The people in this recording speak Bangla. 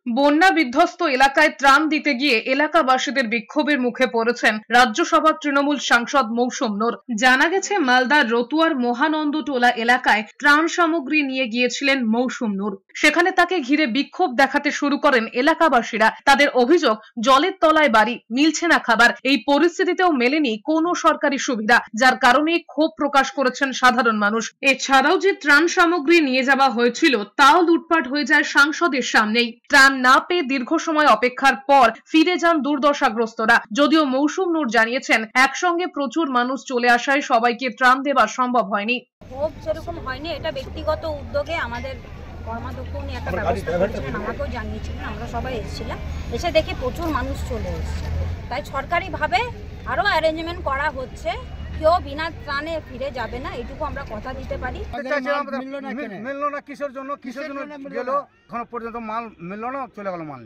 বন্যা বিধ্বস্ত এলাকায় ত্রাণ দিতে গিয়ে এলাকাবাসীদের বিক্ষোভের মুখে পড়েছেন রাজ্যসভার তৃণমূল সাংসদ মৌসুম নূর। জানা গেছে মালদার রতুয়ার মহানন্দটোলা এলাকায় ত্রাণ সামগ্রী নিয়ে গিয়েছিলেন মৌসুম নূর। সেখানে তাকে ঘিরে বিক্ষোভ দেখাতে শুরু করেন এলাকাবাসীরা। তাদের অভিযোগ, জলের তলায় বাড়ি, মিলছে না খাবার, এই পরিস্থিতিতেও মেলেনি কোনো সরকারি সুবিধা, যার কারণে ক্ষোভ প্রকাশ করেছেন সাধারণ মানুষ। এছাড়াও যে ত্রাণ সামগ্রী নিয়ে যাওয়া হয়েছিল তাও লুটপাট হয়ে যায় সাংসদের সামনেই। ত্রাণ না পেয়ে দীর্ঘ সময় অপেক্ষার পর ফিরে যান দুর্দশাগ্রস্তরা। যদিও মৌসুম নূর জানিয়েছেন, একসঙ্গে প্রচুর মানুষ চলে আসায় সবাইকে ত্রাণ দেওয়া সম্ভব হয়নি। খুব সেরকম হয়নি, এটা ব্যক্তিগত উদ্যোগে আমাদের কর্মাধ্যক্ষ উনি একটা ব্যবস্থা করেছিলেন, আমাকেও জানিয়েছিলেন, আমরা সবাই এসেছিলাম, এসে দেখি প্রচুর মানুষ চলে এসেছে। তাই সরকারিভাবে আরও অ্যারেঞ্জমেন্ট করা হচ্ছে, কেউ বিনা ত্রাণে ফিরে যাবে না, এটুকু আমরা কথা দিতে পারি। মিললো না কিসের জন্য গেল, এখনো পর্যন্ত মাল মিললো না, চলে গেল মাল।